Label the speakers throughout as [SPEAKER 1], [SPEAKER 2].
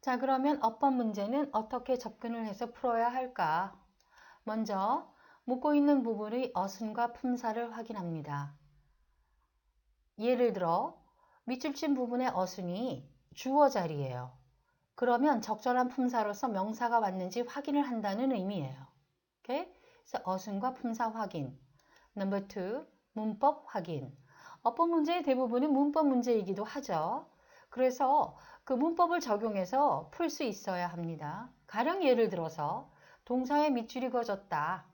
[SPEAKER 1] 자, 그러면 어법 문제는 어떻게 접근을 해서 풀어야 할까? 먼저 묻고 있는 부분의 어순과 품사를 확인합니다. 예를 들어 밑줄 친 부분의 어순이 주어 자리예요. 그러면 적절한 품사로서 명사가 왔는지 확인을 한다는 의미예요. 오케이? 그래서 어순과 품사 확인. 넘버 2, 문법 확인. 어법 문제의 대부분은 문법 문제이기도 하죠. 그래서 그 문법을 적용해서 풀 수 있어야 합니다. 가령 예를 들어서 동사의 밑줄이 그어졌다.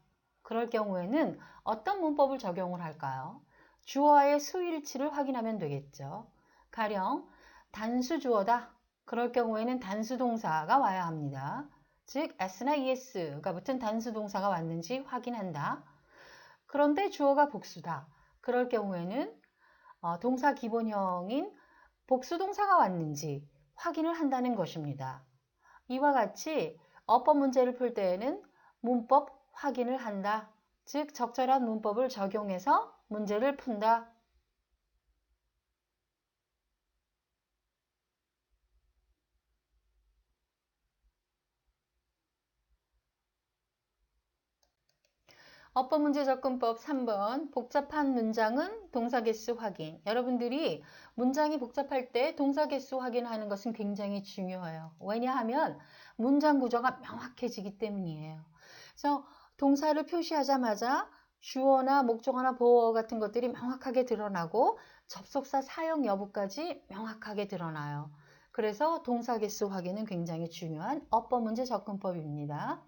[SPEAKER 1] 그럴 경우에는 어떤 문법을 적용을 할까요? 주어의 수일치를 확인하면 되겠죠. 가령 단수 주어다. 그럴 경우에는 단수 동사가 와야 합니다. 즉 s나 es가 붙은 단수 동사가 왔는지 확인한다. 그런데 주어가 복수다. 그럴 경우에는 동사 기본형인 복수동사가 왔는지 확인을 한다는 것입니다. 이와 같이 어법 문제를 풀 때에는 문법 확인을 한다. 즉 적절한 문법을 적용해서 문제를 푼다. 어법 문제 접근법 3번 복잡한 문장은 동사 개수 확인. 여러분들이 문장이 복잡할 때 동사 개수 확인하는 것은 굉장히 중요해요. 왜냐하면 문장 구조가 명확해지기 때문이에요. 그래서 동사를 표시하자마자 주어나 목적어나 보어 같은 것들이 명확하게 드러나고 접속사 사용 여부까지 명확하게 드러나요. 그래서 동사 개수 확인은 굉장히 중요한 어법 문제 접근법입니다.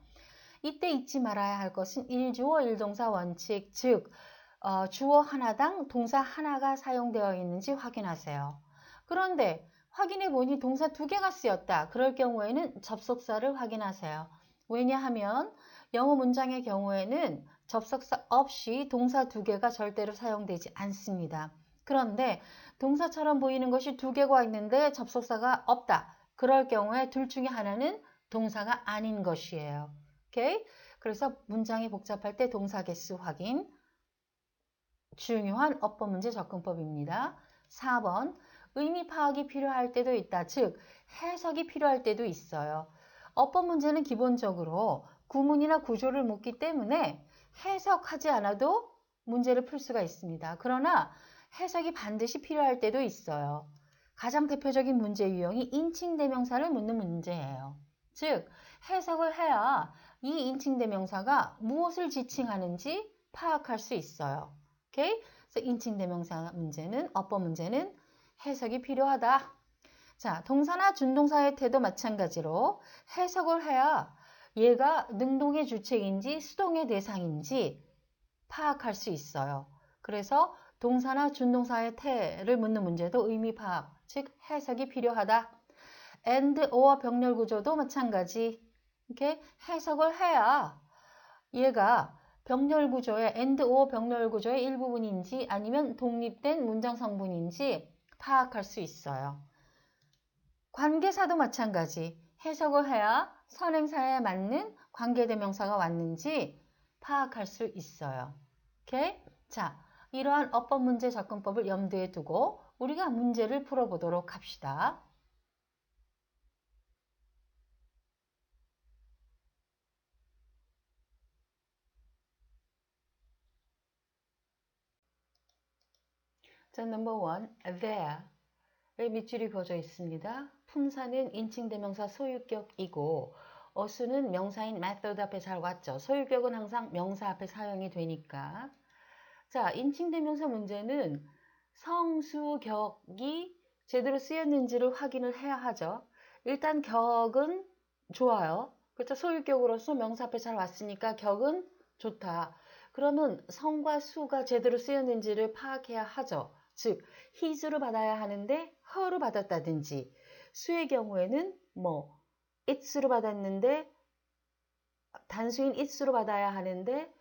[SPEAKER 1] 이때 잊지 말아야 할 것은 1주어 1동사 원칙, 즉 주어 하나당 동사 하나가 사용되어 있는지 확인하세요. 그런데 확인해 보니 동사 2개가 쓰였다. 그럴 경우에는 접속사를 확인하세요. 왜냐하면 영어 문장의 경우에는 접속사 없이 동사 2개가 절대로 사용되지 않습니다. 그런데 동사처럼 보이는 것이 2개가 있는데 접속사가 없다. 그럴 경우에 둘 중에 하나는 동사가 아닌 것이에요. 오케이? 그래서 문장이 복잡할 때 동사 개수 확인. 중요한 어법 문제 접근법입니다. 4번 의미 파악이 필요할 때도 있다. 즉 해석이 필요할 때도 있어요. 어법 문제는 기본적으로 구문이나 구조를 묻기 때문에 해석하지 않아도 문제를 풀 수가 있습니다. 그러나 해석이 반드시 필요할 때도 있어요. 가장 대표적인 문제 유형이 인칭 대명사를 묻는 문제예요. 즉 해석을 해야 이 인칭 대명사가 무엇을 지칭하는지 파악할 수 있어요. 오케이? 그래서 인칭 대명사 문제는 어법 문제는 해석이 필요하다. 자, 동사나 준동사의 태도 마찬가지로 해석을 해야 얘가 능동의 주체인지 수동의 대상인지 파악할 수 있어요. 그래서 동사나 준동사의 태를 묻는 문제도 의미 파악, 즉 해석이 필요하다. and, or 병렬 구조도 마찬가지. 이렇게 해석을 해야 얘가 병렬 구조의 and, or 병렬 구조의 일부분인지 아니면 독립된 문장 성분인지 파악할 수 있어요. 관계사도 마찬가지. 해석을 해야 선행사에 맞는 관계대명사가 왔는지 파악할 수 있어요. 오케이? 자, 이러한 어법 문제 접근법을 염두에 두고 우리가 문제를 풀어보도록 합시다. 자, 넘버 1, there. 밑줄이 그어져 있습니다. 품사는 인칭대명사 소유격이고 어수는 명사인 method 앞에 잘 왔죠. 소유격은 항상 명사 앞에 사용이 되니까. 자, 인칭대명사 문제는 성수격이 제대로 쓰였는지를 확인을 해야 하죠. 일단 격은 좋아요. 그렇죠? 소유격으로서 명사 앞에 잘 왔으니까 격은 좋다. 그러면 성과 수가 제대로 쓰였는지를 파악해야 하죠. 즉, his로 받아야 하는데 her로 받았다든지 수의 경우에는 its로 받았는데 단수인 it로 받아야 하는데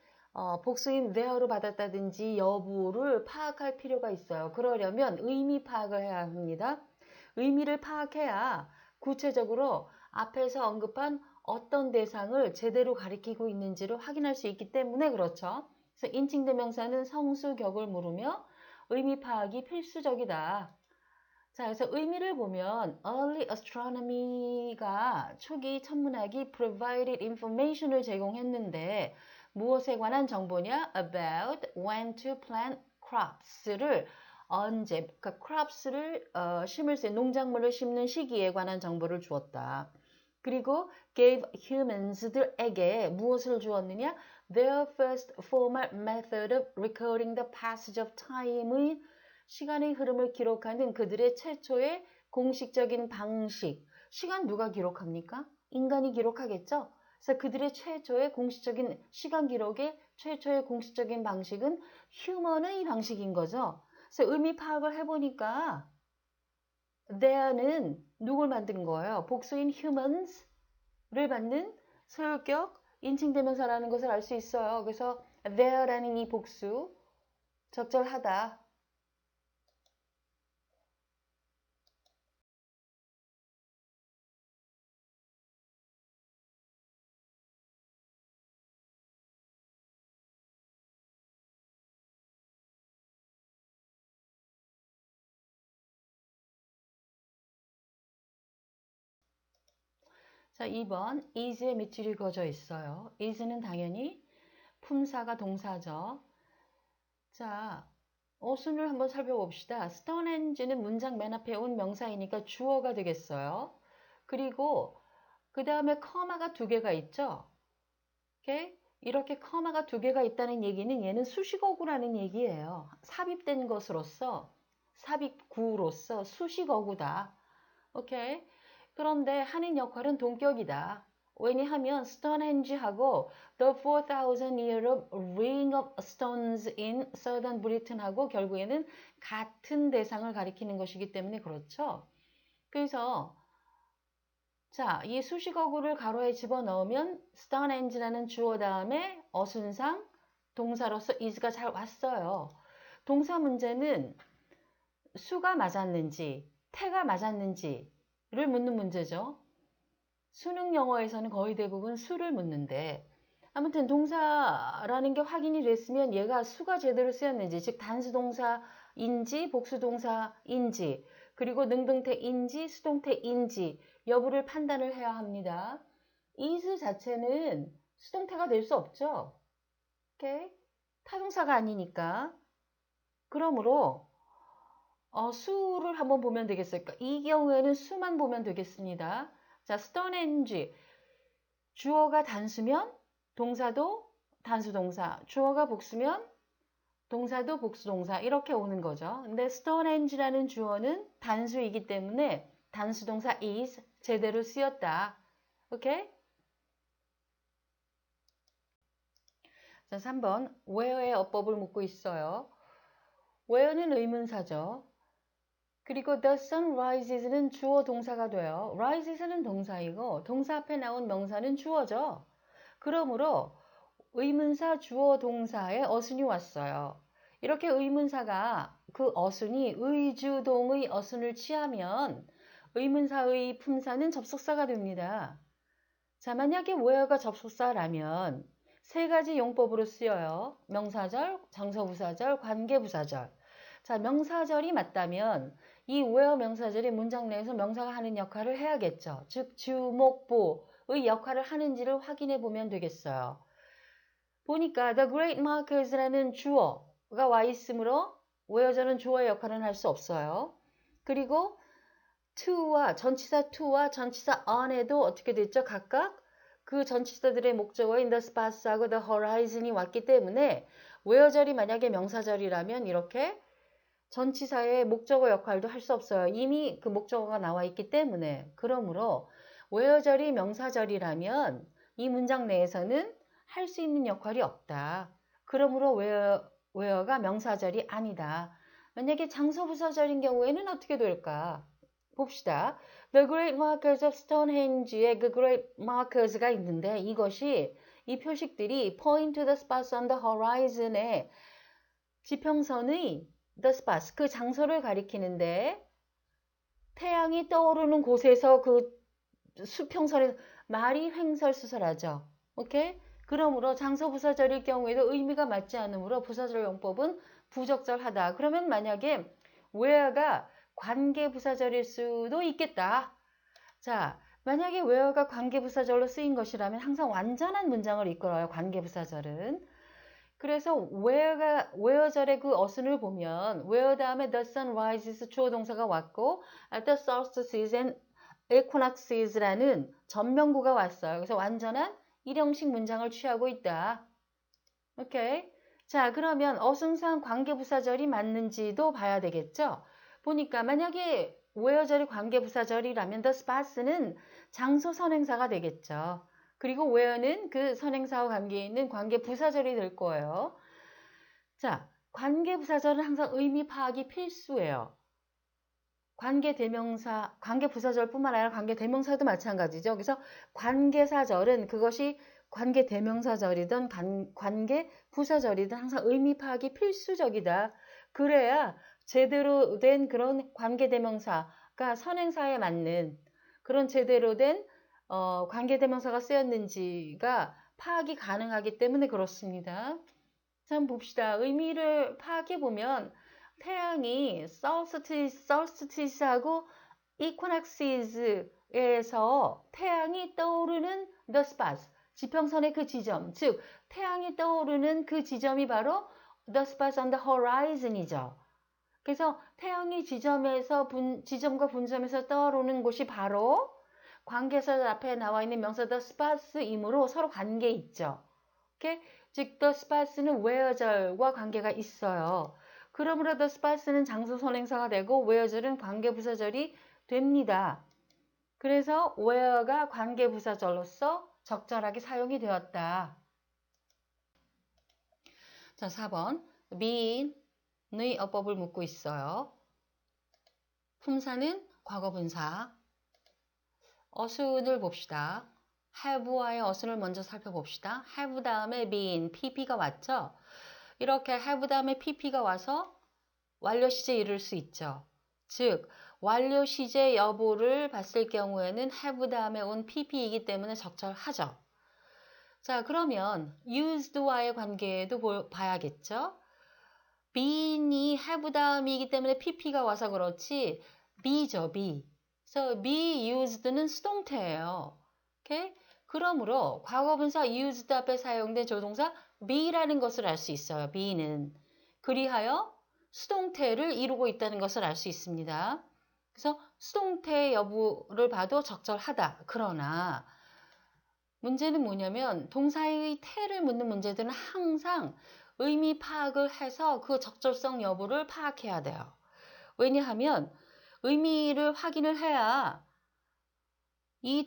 [SPEAKER 1] 복수인 there로 받았다든지 여부를 파악할 필요가 있어요. 그러려면 의미 파악을 해야 합니다. 의미를 파악해야 구체적으로 앞에서 언급한 어떤 대상을 제대로 가리키고 있는지를 확인할 수 있기 때문에 그렇죠. 그래서 인칭대명사는 성수격을 물으며 의미 파악이 필수적이다. 자, 그래서 의미를 보면 early astronomy가 초기 천문학이 provided information을 제공했는데 무엇에 관한 정보냐? About when to plant crops를 언제, 그러니까 crops를 심을 때 농작물을 심는 시기에 관한 정보를 주었다. 그리고 gave humans들에게 무엇을 주었느냐? Their first formal method of recording the passage of time의 시간의 흐름을 기록하는 그들의 최초의 공식적인 방식. 시간 누가 기록합니까? 인간이 기록하겠죠? 그래서 그들의 최초의 공식적인 시간 기록의 최초의 공식적인 방식은 휴먼의 방식인 거죠. 그래서 의미 파악을 해보니까 there는 누굴 만든 거예요? 복수인 humans를 받는 소유격 인칭대명사라는 것을 알 수 있어요. 그래서 there라는 이 복수 적절하다. 자, 2번 is에 밑줄이 그어져 있어요. is는 당연히 품사가 동사죠. 자, 어순을 한번 살펴봅시다. stonehenge는 문장 맨 앞에 온 명사이니까 주어가 되겠어요. 그리고 그 다음에 커마가 두 개가 있죠. 이렇게 커마가 두 개가 있다는 얘기는 얘는 수식어구라는 얘기예요. 삽입된 것으로서, 삽입구로서 수식어구다. 오케이? 그런데 하는 역할은 동격이다. 왜냐하면 스톤헨지하고 The 4,000 Year of Ring of Stones in Southern Britain하고 결국에는 같은 대상을 가리키는 것이기 때문에 그렇죠. 그래서 자, 이 수식어구를 가로에 집어넣으면 Stonehenge라는 주어 다음에 어순상 동사로서 is가 잘 왔어요. 동사 문제는 수가 맞았는지, 태가 맞았는지를 묻는 문제죠. 수능 영어에서는 거의 대부분 수를 묻는데 아무튼 동사라는 게 확인이 됐으면 얘가 수가 제대로 쓰였는지, 즉 단수동사인지 복수동사인지 그리고 능동태인지 수동태인지 여부를 판단을 해야 합니다. is 자체는 수동태가 될 수 없죠. 오케이? 타동사가 아니니까. 그러므로 수를 한번 보면 되겠어요. 그러니까 이 경우에는 수만 보면 되겠습니다. 자, stonehenge. 주어가 단수면 동사도 단수동사, 주어가 복수면 동사도 복수동사 이렇게 오는 거죠. 근데 stonehenge라는 주어는 단수이기 때문에 단수동사 is 제대로 쓰였다. 오케이? 자, 3번 where의 어법을 묻고 있어요. where는 의문사죠. 그리고 the sun rises는 주어 동사가 돼요. rises는 동사이고 동사 앞에 나온 명사는 주어죠. 그러므로 의문사 주어 동사에 어순이 왔어요. 이렇게 의문사가 그 어순이 의주동의 어순을 취하면 의문사의 품사는 접속사가 됩니다. 자, 만약에 where가 접속사라면 세 가지 용법으로 쓰여요. 명사절, 장소부사절, 관계부사절. 자, 명사절이 맞다면 이 where 명사절이 문장 내에서 명사가 하는 역할을 해야겠죠. 즉, 주목부의 역할을 하는지를 확인해 보면 되겠어요. 보니까 the great markers라는 주어가 와 있으므로 where절은 주어의 역할은 할 수 없어요. 그리고 to와 전치사 to와 전치사 on에도 어떻게 됐죠? 각각 그 전치사들의 목적어인 the spots하고 the horizon이 왔기 때문에 where절이 만약에 명사절이라면 이렇게 전치사의 목적어 역할도 할 수 없어요. 이미 그 목적어가 나와 있기 때문에. 그러므로 where절이 명사절이라면 이 문장 내에서는 할 수 있는 역할이 없다. 그러므로 where가 명사절이 아니다. 만약에 장소부사절인 경우에는 어떻게 될까? 봅시다. The Great Markers of Stonehenge의 그 Great Markers가 있는데 이것이 이 표식들이 point to the spots on the horizon의 지평선의 the spots 그 장소를 가리키는데 태양이 떠오르는 곳에서 그 수평선에서 말이 횡설수설하죠. 오케이? 그러므로 장소부사절일 경우에도 의미가 맞지 않으므로 부사절 용법은 부적절하다. 그러면 만약에 where가 관계부사절일 수도 있겠다. 자, 만약에 where가 관계부사절로 쓰인 것이라면 항상 완전한 문장을 이끌어요. 관계부사절은. 그래서 where절의 그 어순을 보면 where 다음에 the sun rises 주어 동사가 왔고 at the solstices and equinoxes라는 전명구가 왔어요. 그래서 완전한 일형식 문장을 취하고 있다. 오케이. 자, 그러면 어순상 관계부사절이 맞는지도 봐야 되겠죠? 보니까 만약에 where절이 관계부사절이라면 the spots는 장소 선행사가 되겠죠. 그리고 where는 그 선행사와 관계에 있는 관계부사절이 될 거예요. 자, 관계부사절은 항상 의미 파악이 필수예요. 관계대명사, 관계부사절뿐만 아니라 관계대명사도 마찬가지죠. 그래서 관계사절은 그것이 관계대명사절이든 관계부사절이든 항상 의미 파악이 필수적이다. 그래야 제대로 된 그런 관계대명사가 선행사에 맞는 그런 제대로 된 관계대명사가 쓰였는지가 파악이 가능하기 때문에 그렇습니다. 자, 한번 봅시다. 의미를 파악해보면 태양이 solstice하고 equinoxes에서 태양이 떠오르는 the spots, 지평선의 그 지점, 즉 태양이 떠오르는 그 지점이 바로 the spots on the horizon이죠. 그래서 태양이 지점과 분점에서 떠오르는 곳이 바로 관계사 앞에 나와 있는 명사 the spots이므로 서로 관계 있죠. 오케이? 즉 the spots는 where절과 관계가 있어요. 그러므로 the spots는 장소 선행사가 되고 where절은 관계부사절이 됩니다. 그래서 where가 관계부사절로서 적절하게 사용이 되었다. 자, 4번 being의 어법을 묻고 있어요. 품사는 과거분사. 어순을 봅시다. have와의 어순을 먼저 살펴봅시다. have 다음에 been, pp가 왔죠? 이렇게 have 다음에 pp가 와서 완료 시제에 이를 수 있죠. 즉, 완료 시제 여부를 봤을 경우에는 have 다음에 온 pp이기 때문에 적절하죠. 자, 그러면 used와의 관계도 봐야겠죠. being이 have 다음이기 때문에 pp가 와서 그렇지 be죠, be. 그래서 be used는 수동태예요. 오케이? 그러므로 과거분사 used 앞에 사용된 조동사 be라는 것을 알 수 있어요. be는. 그리하여 수동태를 이루고 있다는 것을 알 수 있습니다. 그래서 수동태 여부를 봐도 적절하다. 그러나 문제는 뭐냐면 동사의 태를 묻는 문제들은 항상 의미 파악을 해서 그 적절성 여부를 파악해야 돼요. 왜냐하면 의미를 확인을 해야 이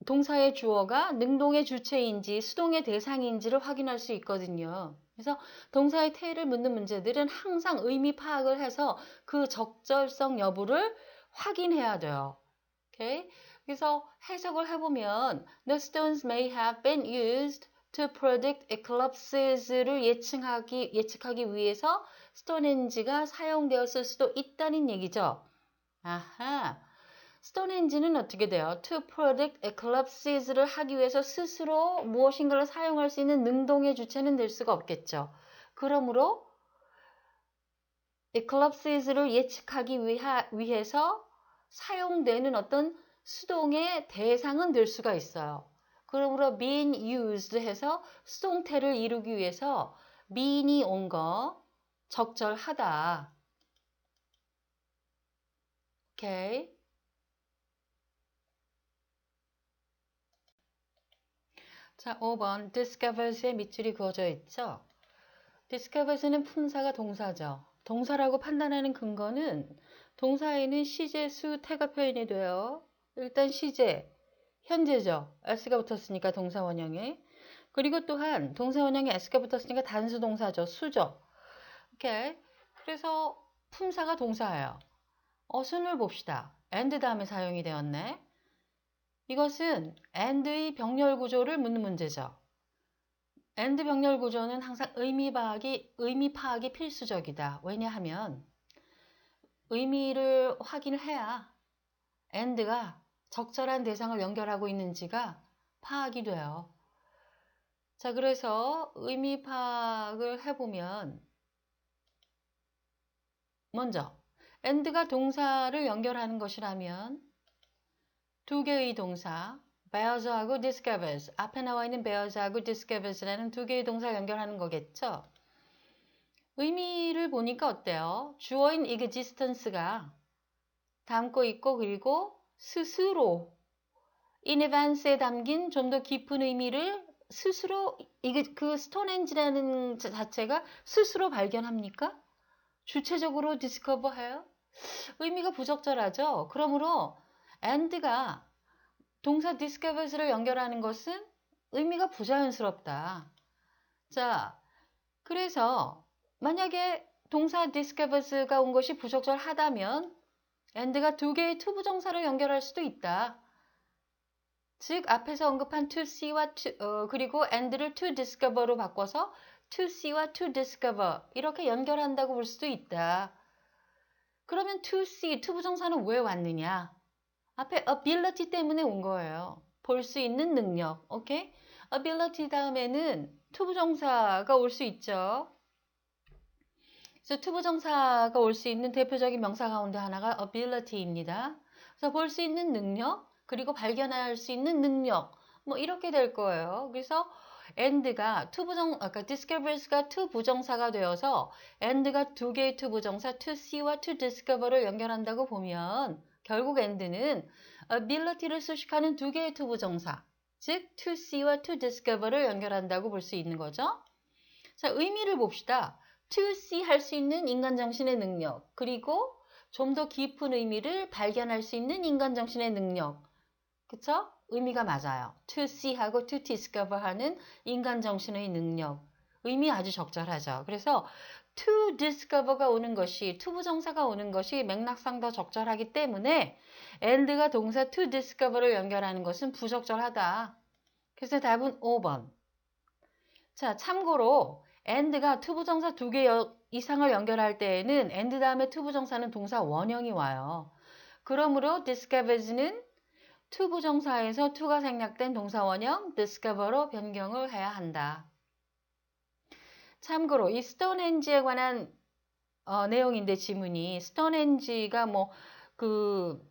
[SPEAKER 1] 동사의 주어가 능동의 주체인지 수동의 대상인지를 확인할 수 있거든요. 그래서 동사의 태를 묻는 문제들은 항상 의미 파악을 해서 그 적절성 여부를 확인해야 돼요. 오케이? 그래서 해석을 해보면 The stones may have been used to predict eclipses를 예측하기 위해서 스톤헨지가 사용되었을 수도 있다는 얘기죠. 아하. 스톤헨지는 어떻게 돼요? To predict eclipses를 하기 위해서 스스로 무엇인가를 사용할 수 있는 능동의 주체는 될 수가 없겠죠. 그러므로 eclipses를 예측하기 위해서 사용되는 어떤 수동의 대상은 될 수가 있어요. 그러므로 been used 해서 수동태를 이루기 위해서 been이 온 거 적절하다. 오케이. 자, 5번 discovers의 밑줄이 그어져 있죠. discovers는 품사가 동사죠. 동사라고 판단하는 근거는 동사에는 시제, 수, 태가 표현이 돼요. 일단 시제, 현재죠. s가 붙었으니까 동사 원형에. 그리고 또한 동사 원형에 s가 붙었으니까 단수 동사죠. 수죠. 오케이. 그래서 품사가 동사예요. 어순을 봅시다. and 다음에 사용이 되었네. 이것은 and의 병렬 구조를 묻는 문제죠. and 병렬 구조는 항상 의미 파악이 필수적이다. 왜냐하면 의미를 확인을 해야 and가 적절한 대상을 연결하고 있는지가 파악이 돼요. 자, 그래서 의미 파악을 해보면 먼저 and가 동사를 연결하는 것이라면 두 개의 동사 bears하고 discovers 앞에 나와 있는 bears하고 discovers라는 두 개의 동사를 연결하는 거겠죠. 의미를 보니까 어때요? 주어인 existence가 담고 있고 그리고 스스로 in advance에 담긴 좀 더 깊은 의미를 스스로 이게 그 스톤헨지라는 자체가 스스로 발견합니까? 주체적으로 discover해요? 의미가 부적절하죠. 그러므로 and가 동사 discovers를 연결하는 것은 의미가 부자연스럽다. 자, 그래서 만약에 동사 discovers가 온 것이 부적절하다면 and가 두 개의 to 부정사를 연결할 수도 있다. 즉 앞에서 언급한 to see와 그리고 and를 to discover로 바꿔서 to see와 to discover 이렇게 연결한다고 볼 수도 있다. 그러면 to see, to 부정사는 왜 왔느냐? 앞에 ability 때문에 온 거예요. 볼 수 있는 능력, 오케이? ability 다음에는 to 부정사가 올 수 있죠. 그래서 to 부정사가 올 수 있는 대표적인 명사 가운데 하나가 ability입니다. 그래서 볼 수 있는 능력, 그리고 발견할 수 있는 능력, 뭐 이렇게 될 거예요. 그래서 and가 아까 discovers가 to 부정사가 되어서 and가 두 개의 to 부정사 to see와 to discover를 연결한다고 보면 결국 and는 ability를 수식하는 두 개의 to 부정사, 즉 to see와 to discover를 연결한다고 볼 수 있는 거죠. 자, 의미를 봅시다. to see 할 수 있는 인간 정신의 능력, 그리고 좀 더 깊은 의미를 발견할 수 있는 인간 정신의 능력. 그쵸? 의미가 맞아요. to see하고 to discover 하는 인간 정신의 능력. 의미 아주 적절하죠. 그래서 to discover가 오는 것이, to 부정사가 오는 것이 맥락상 더 적절하기 때문에 and가 동사 to discover를 연결하는 것은 부적절하다. 그래서 답은 5번. 자, 참고로 and가 to 부정사 두 개 이상을 연결할 때에는 and 다음에 to 부정사는 동사 원형이 와요. 그러므로 discovers는 to 부정사에서 to가 생략된 동사 원형 discover로 변경을 해야 한다. 참고로 이 스톤헨지에 관한 내용인데 지문이 스톤헨지가 뭐 그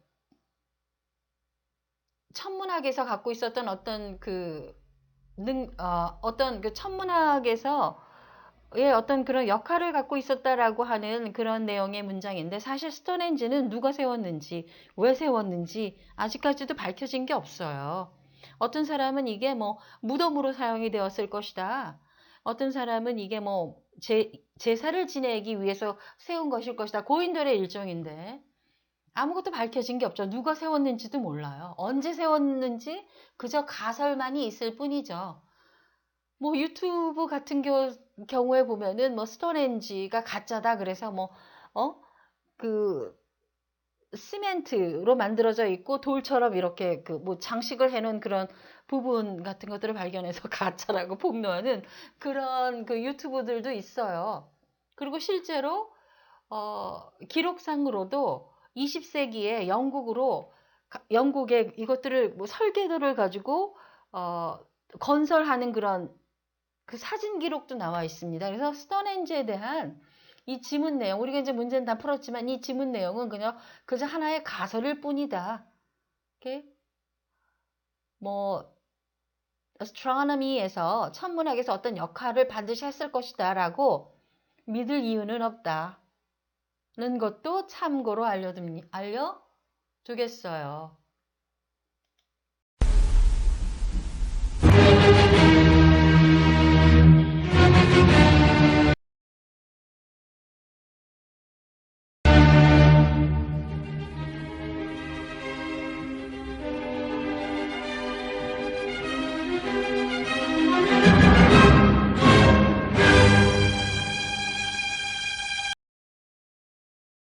[SPEAKER 1] 천문학에서 갖고 있었던 어떤 어떤 그 천문학에서 예, 어떤 그런 역할을 갖고 있었다라고 하는 그런 내용의 문장인데 사실 스톤헨지는 누가 세웠는지, 왜 세웠는지 아직까지도 밝혀진 게 없어요. 어떤 사람은 이게 뭐 무덤으로 사용이 되었을 것이다. 어떤 사람은 이게 뭐 제사를 지내기 위해서 세운 것일 것이다. 고인돌의 일종인데 아무것도 밝혀진 게 없죠. 누가 세웠는지도 몰라요. 언제 세웠는지 그저 가설만이 있을 뿐이죠. 뭐 유튜브 같은 경우에 보면은 뭐 스톤헨지가 가짜다 그래서 그 시멘트로 만들어져 있고 돌처럼 이렇게 뭐 장식을 해놓은 그런 부분 같은 것들을 발견해서 가짜라고 폭로하는 그런 그 유튜브들도 있어요. 그리고 실제로 기록상으로도 20세기에 영국의 이것들을 뭐 설계도를 가지고 건설하는 그런 그 사진 기록도 나와 있습니다. 그래서 스톤헨지에 대한 이 지문 내용, 우리가 이제 문제는 다 풀었지만 이 지문 내용은 그저 하나의 가설일 뿐이다. 이렇게 뭐 astronomy에서 천문학에서 어떤 역할을 반드시 했을 것이다라고 믿을 이유는 없다는 것도 참고로 알려두겠어요.